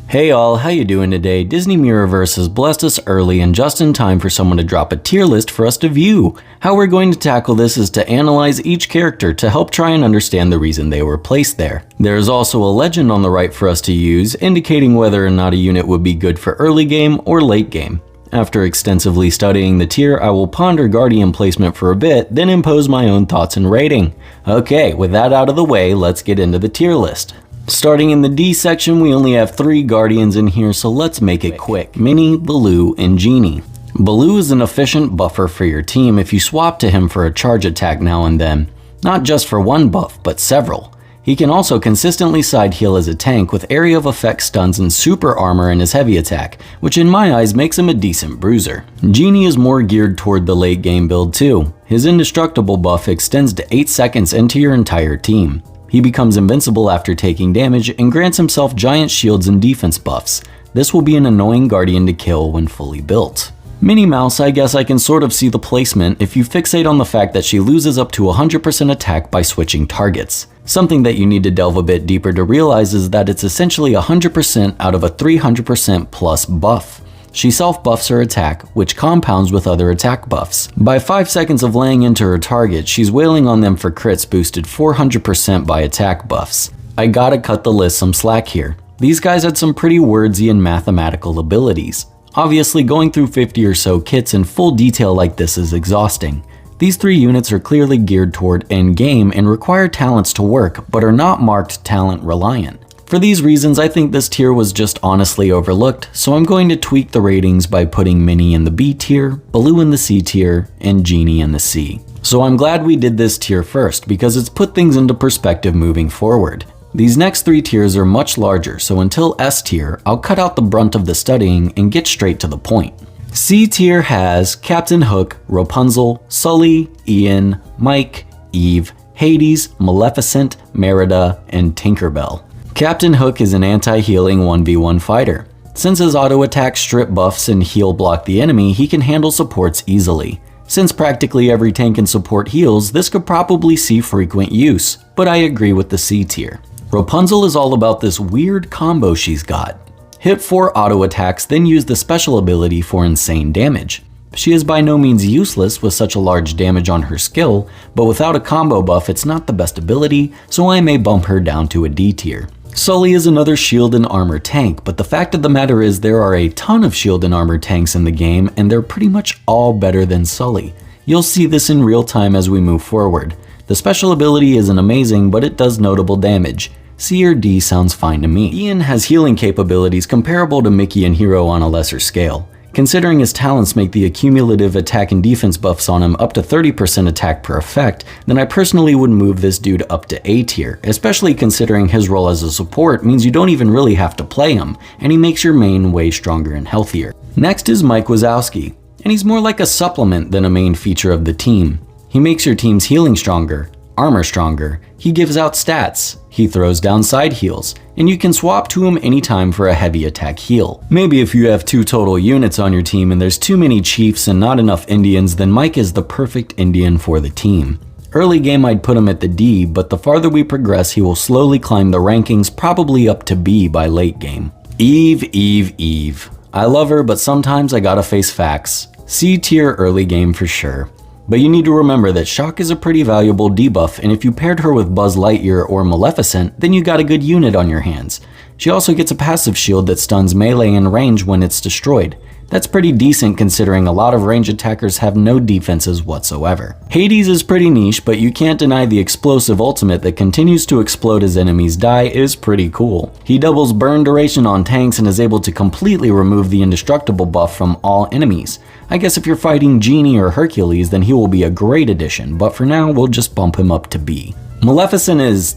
Hey all, how you doing today? Disney Mirrorverse has blessed us early and just in time for someone to drop a tier list for us to view. How we're going to tackle this is to analyze each character to help try and understand the reason they were placed there. There is also a legend on the right for us to use, indicating whether or not a unit would be good for early game or late game. After extensively studying the tier, I will ponder Guardian placement for a bit, then impose my own thoughts and rating. Okay, with that out of the way, let's get into the tier list. Starting in the D section, we only have 3 Guardians in here, so let's make it quick. Minnie, Baloo, and Genie. Baloo is an efficient buffer for your team if you swap to him for a charge attack now and then. Not just for one buff, but several. He can also consistently side heal as a tank with area of effect stuns and super armor in his heavy attack, which in my eyes makes him a decent bruiser. Genie is more geared toward the late game build too. His indestructible buff extends to 8 seconds into your entire team. He becomes invincible after taking damage and grants himself giant shields and defense buffs. This will be an annoying guardian to kill when fully built. Minnie Mouse, I guess I can sort of see the placement if you fixate on the fact that she loses up to 100% attack by switching targets. Something that you need to delve a bit deeper to realize is that it's essentially 100% out of a 300% plus buff. She self-buffs her attack, which compounds with other attack buffs. By 5 seconds of laying into her target, she's wailing on them for crits boosted 400% by attack buffs. I gotta cut the list some slack here. These guys had some pretty wordsy and mathematical abilities. Obviously, going through 50 or so kits in full detail like this is exhausting. These 3 units are clearly geared toward endgame and require talents to work, but are not marked talent reliant. For these reasons, I think this tier was just honestly overlooked, so I'm going to tweak the ratings by putting Minnie in the B tier, Baloo in the C tier, and Genie in the C. So I'm glad we did this tier first, because it's put things into perspective moving forward. These next 3 tiers are much larger, so until S tier, I'll cut out the brunt of the studying and get straight to the point. C tier has Captain Hook, Rapunzel, Sully, Ian, Mike, Eve, Hades, Maleficent, Merida, and Tinkerbell. Captain Hook is an anti-healing 1v1 fighter. Since his auto attack strip buffs and heal block the enemy, he can handle supports easily. Since practically every tank and support heals, this could probably see frequent use, but I agree with the C tier. Rapunzel is all about this weird combo she's got. Hit 4 auto attacks, then use the special ability for insane damage. She is by no means useless with such a large damage on her skill, but without a combo buff it's not the best ability, so I may bump her down to a D tier. Sully is another shield and armor tank, but the fact of the matter is there are a ton of shield and armor tanks in the game, and they're pretty much all better than Sully. You'll see this in real time as we move forward. The special ability isn't amazing, but it does notable damage. C or D sounds fine to me. Ian has healing capabilities comparable to Mickey and Hero on a lesser scale. Considering his talents make the accumulative attack and defense buffs on him up to 30% attack per effect, then I personally would move this dude up to A tier, especially considering his role as a support means you don't even really have to play him, and he makes your main way stronger and healthier. Next is Mike Wazowski, and he's more like a supplement than a main feature of the team. He makes your team's healing stronger, armor stronger, he gives out stats, he throws down side heals, and you can swap to him anytime for a heavy attack heal. Maybe if you have 2 total units on your team and there's too many chiefs and not enough Indians, then Mike is the perfect Indian for the team. Early game I'd put him at the D, but the farther we progress he will slowly climb the rankings, probably up to B by late game. Eve. I love her, but sometimes I gotta face facts. C tier early game for sure. But you need to remember that Shock is a pretty valuable debuff, and if you paired her with Buzz Lightyear or Maleficent, then you got a good unit on your hands. She also gets a passive shield that stuns melee and range when it's destroyed. That's pretty decent considering a lot of range attackers have no defenses whatsoever. Hades is pretty niche, but you can't deny the explosive ultimate that continues to explode as enemies die is pretty cool. He doubles burn duration on tanks and is able to completely remove the indestructible buff from all enemies. I guess if you're fighting Genie or Hercules, then he will be a great addition, but for now we'll just bump him up to B. Maleficent is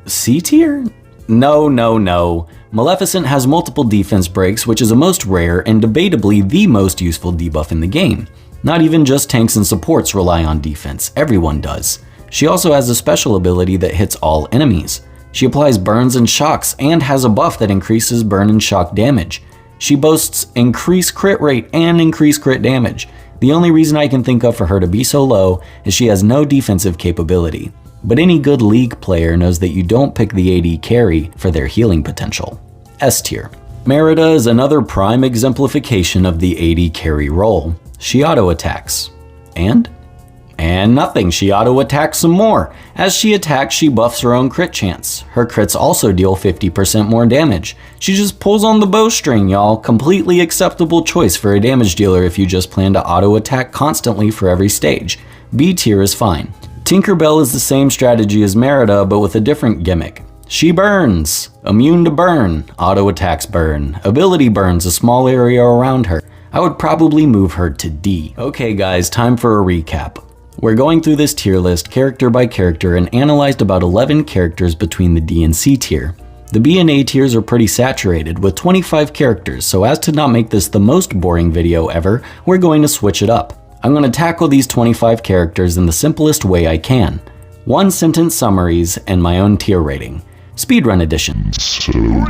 C tier? No. Maleficent has multiple defense breaks, which is a most rare and debatably the most useful debuff in the game. Not even just tanks and supports rely on defense, everyone does. She also has a special ability that hits all enemies. She applies burns and shocks and has a buff that increases burn and shock damage. She boasts increased crit rate and increased crit damage. The only reason I can think of for her to be so low is she has no defensive capability. But any good League player knows that you don't pick the AD carry for their healing potential. S tier. Merida is another prime exemplification of the AD carry role. She auto-attacks. And nothing, she auto-attacks some more. As she attacks, she buffs her own crit chance. Her crits also deal 50% more damage. She just pulls on the bowstring, y'all. Completely acceptable choice for a damage dealer if you just plan to auto-attack constantly for every stage. B tier is fine. Tinkerbell is the same strategy as Merida, but with a different gimmick. She burns. Immune to burn. Auto-attacks burn. Ability burns a small area around her. I would probably move her to D. Okay guys, time for a recap. We're going through this tier list character by character and analyzed about 11 characters between the D and C tier. The B and A tiers are pretty saturated with 25 characters, so as to not make this the most boring video ever, we're going to switch it up. I'm going to tackle these 25 characters in the simplest way I can. 1-sentence summaries and my own tier rating. Speedrun edition. 3, 2, 1,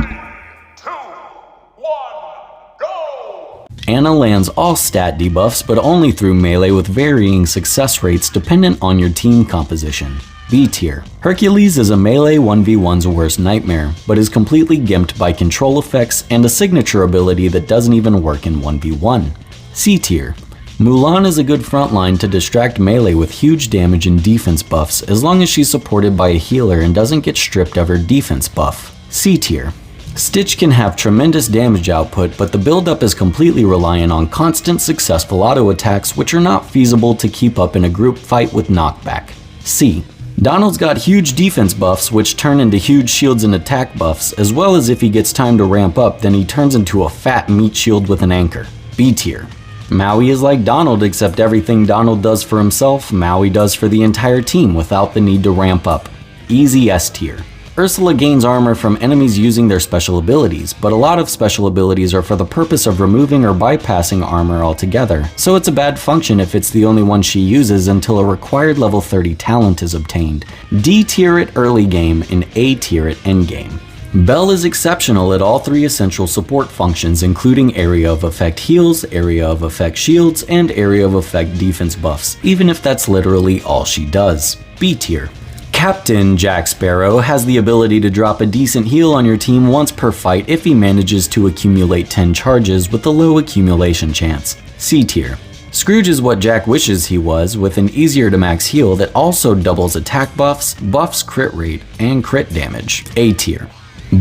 go! Anna lands all stat debuffs, but only through melee with varying success rates dependent on your team composition. B tier. Hercules is a melee 1v1's worst nightmare, but is completely gimped by control effects and a signature ability that doesn't even work in 1v1. C tier. Mulan is a good frontline to distract melee with huge damage and defense buffs as long as she's supported by a healer and doesn't get stripped of her defense buff. C tier. Stitch can have tremendous damage output, but the build-up is completely reliant on constant successful auto attacks which are not feasible to keep up in a group fight with knockback. C. Donald's got huge defense buffs which turn into huge shields and attack buffs, as well as if he gets time to ramp up, then he turns into a fat meat shield with an anchor. B tier. Maui is like Donald, except everything Donald does for himself, Maui does for the entire team without the need to ramp up. Easy S tier. Ursula gains armor from enemies using their special abilities, but a lot of special abilities are for the purpose of removing or bypassing armor altogether, so it's a bad function if it's the only one she uses until a required level 30 talent is obtained. D tier at early game and A tier at end game. Belle is exceptional at all 3 essential support functions, including area of effect heals, area of effect shields, and area of effect defense buffs, even if that's literally all she does. B tier. Captain Jack Sparrow has the ability to drop a decent heal on your team once per fight if he manages to accumulate 10 charges with a low accumulation chance. C tier. Scrooge is what Jack wishes he was, with an easier to max heal that also doubles attack buffs, buffs crit rate, and crit damage. A tier.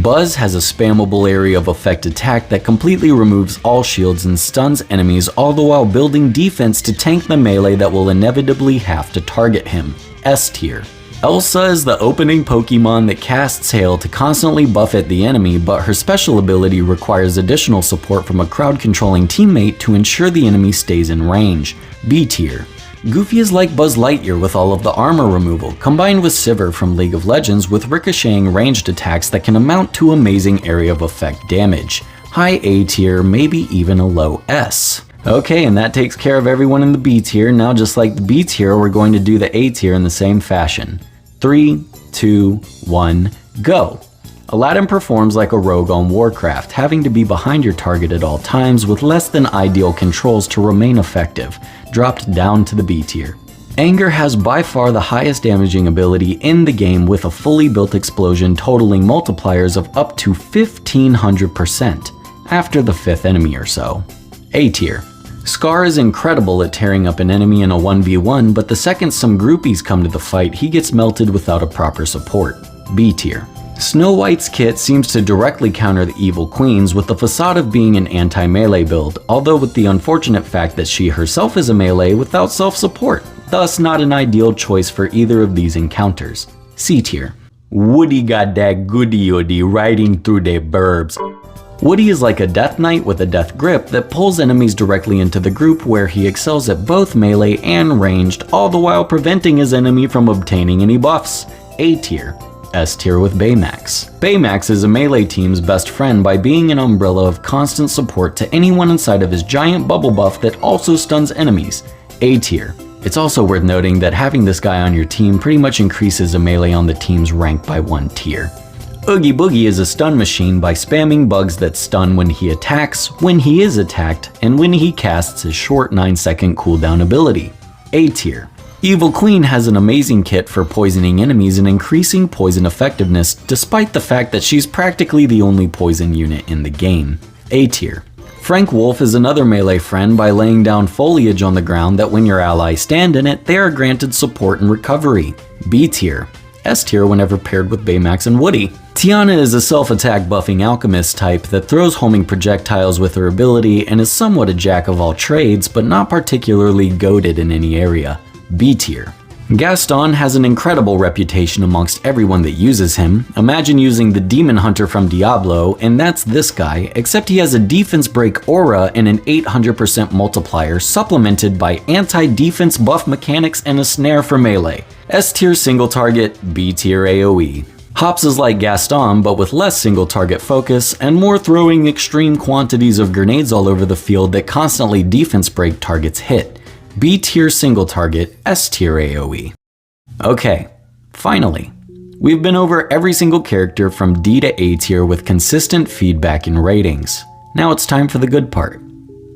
Buzz has a spammable area of effect attack that completely removes all shields and stuns enemies, all the while building defense to tank the melee that will inevitably have to target him. S tier. Elsa is the opening Pokemon that casts Hail to constantly buff at the enemy, but her special ability requires additional support from a crowd-controlling teammate to ensure the enemy stays in range. B tier. Goofy is like Buzz Lightyear with all of the armor removal, combined with Sivir from League of Legends with ricocheting ranged attacks that can amount to amazing area of effect damage. High A tier, maybe even a low S. Okay, and that takes care of everyone in the B tier. Now just like the B tier, we're going to do the A tier in the same fashion. 3, 2, 1, go! Aladdin performs like a rogue on Warcraft, having to be behind your target at all times with less than ideal controls to remain effective, dropped down to the B tier. Anger has by far the highest damaging ability in the game with a fully built explosion totaling multipliers of up to 1500% after the 5th enemy or so. A tier. Scar is incredible at tearing up an enemy in a 1v1, but the second some groupies come to the fight, he gets melted without a proper support. B tier. Snow White's kit seems to directly counter the evil queens with the facade of being an anti-melee build, although with the unfortunate fact that she herself is a melee without self-support, thus not an ideal choice for either of these encounters. C tier. Woody got that goody-oody riding through the burbs. Woody is like a Death Knight with a Death Grip that pulls enemies directly into the group where he excels at both melee and ranged, all the while preventing his enemy from obtaining any buffs. A tier. S tier with Baymax. Baymax is a melee team's best friend by being an umbrella of constant support to anyone inside of his giant bubble buff that also stuns enemies. A tier. It's also worth noting that having this guy on your team pretty much increases a melee on the team's rank by 1 tier. Oogie Boogie is a stun machine by spamming bugs that stun when he attacks, when he is attacked, and when he casts his short 9-second cooldown ability. A tier. Evil Queen has an amazing kit for poisoning enemies and increasing poison effectiveness despite the fact that she's practically the only poison unit in the game. A tier. Frank Wolf is another melee friend by laying down foliage on the ground that when your allies stand in it, they are granted support and recovery. B tier. S tier whenever paired with Baymax and Woody. Tiana is a self-attack buffing alchemist type that throws homing projectiles with her ability and is somewhat a jack of all trades, but not particularly goated in any area. B tier. Gaston has an incredible reputation amongst everyone that uses him. Imagine using the Demon Hunter from Diablo, and that's this guy, except he has a defense break aura and an 800% multiplier supplemented by anti-defense buff mechanics and a snare for melee. S tier single target, B tier AoE. Hops is like Gaston, but with less single target focus and more throwing extreme quantities of grenades all over the field that constantly defense break targets hit. B tier single target, S tier AoE. Okay, finally. We've been over every single character from D to A tier with consistent feedback and ratings. Now it's time for the good part,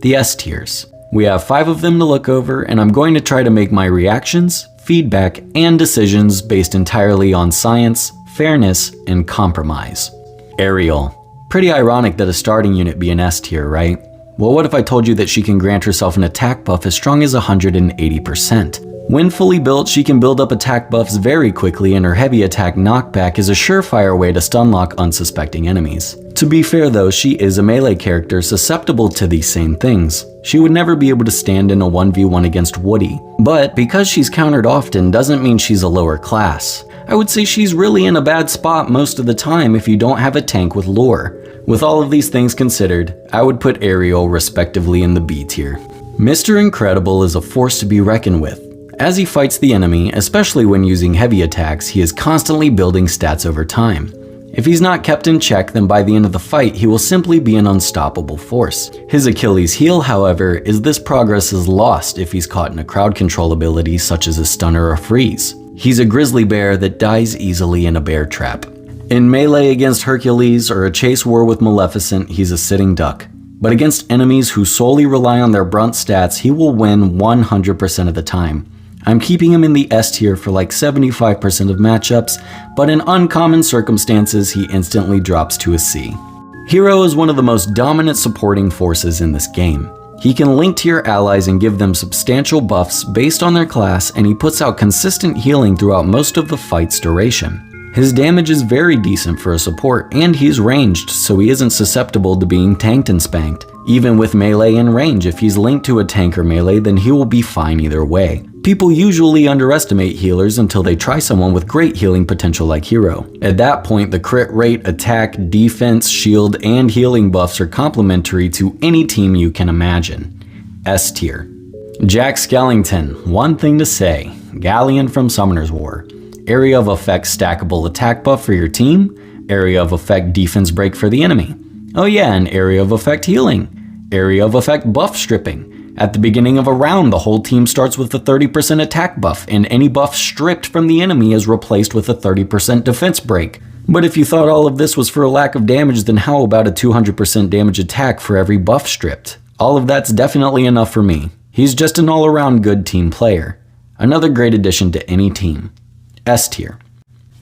the S tiers. We have 5 of them to look over, and I'm going to try to make my reactions, feedback, and decisions based entirely on science, fairness, and compromise. Ariel. Pretty ironic that a starting unit be an S tier, right? Well, what if I told you that she can grant herself an attack buff as strong as 180%? When fully built, she can build up attack buffs very quickly, and her heavy attack knockback is a surefire way to stunlock unsuspecting enemies. To be fair though, she is a melee character susceptible to these same things. She would never be able to stand in a 1v1 against Woody. But because she's countered often doesn't mean she's a lower class. I would say she's really in a bad spot most of the time if you don't have a tank with lore. With all of these things considered, I would put Ariel respectively in the B tier. Mr. Incredible is a force to be reckoned with. As he fights the enemy, especially when using heavy attacks, he is constantly building stats over time. If he's not kept in check, then by the end of the fight, he will simply be an unstoppable force. His Achilles heel, however, is this progress is lost if he's caught in a crowd control ability such as a stun or a freeze. He's a grizzly bear that dies easily in a bear trap. In melee against Hercules or a chase war with Maleficent, he's a sitting duck. But against enemies who solely rely on their brunt stats, he will win 100% of the time. I'm keeping him in the S tier for like 75% of matchups, but in uncommon circumstances, he instantly drops to a C. Hero is one of the most dominant supporting forces in this game. He can link to your allies and give them substantial buffs based on their class, and he puts out consistent healing throughout most of the fight's duration. His damage is very decent for a support, and he's ranged, so he isn't susceptible to being tanked and spanked. Even with melee and range, if he's linked to a tank or melee, then he will be fine either way. People usually underestimate healers until they try someone with great healing potential like Hero. At that point, the crit rate, attack, defense, shield, and healing buffs are complementary to any team you can imagine. S tier. Jack Skellington, one thing to say, Galleon from Summoner's War. Area of effect stackable attack buff for your team, area of effect defense break for the enemy. Oh yeah, and area of effect healing, area of effect buff stripping. At the beginning of a round, the whole team starts with a 30% attack buff, and any buff stripped from the enemy is replaced with a 30% defense break. But if you thought all of this was for a lack of damage, then how about a 200% damage attack for every buff stripped? All of that's definitely enough for me. He's just an all-around good team player. Another great addition to any team. S tier.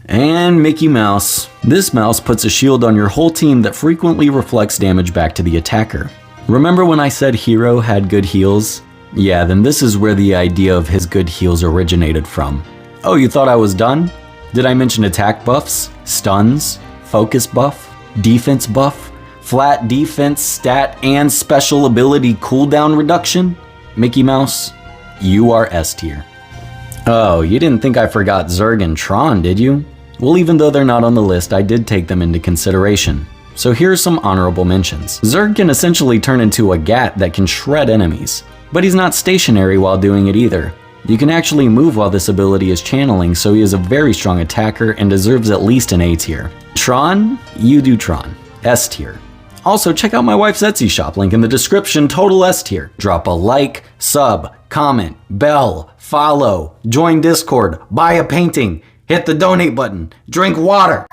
And Mickey Mouse. This mouse puts a shield on your whole team that frequently reflects damage back to the attacker. Remember when I said Hero had good heals? Yeah, then this is where the idea of his good heals originated from. Oh, you thought I was done? Did I mention attack buffs, stuns, focus buff, defense buff, flat defense stat, and special ability cooldown reduction? Mickey Mouse, you are S tier. Oh, you didn't think I forgot Zerg and Tron, did you? Well, even though they're not on the list, I did take them into consideration. So here's some honorable mentions. Zerg can essentially turn into a gat that can shred enemies, but he's not stationary while doing it either. You can actually move while this ability is channeling, so he is a very strong attacker and deserves at least an A tier. Tron? You do Tron. S tier. Also, check out my wife's Etsy shop, link in the description, total S tier. Drop a like, sub, comment, bell, follow, join Discord, buy a painting, hit the donate button, drink water.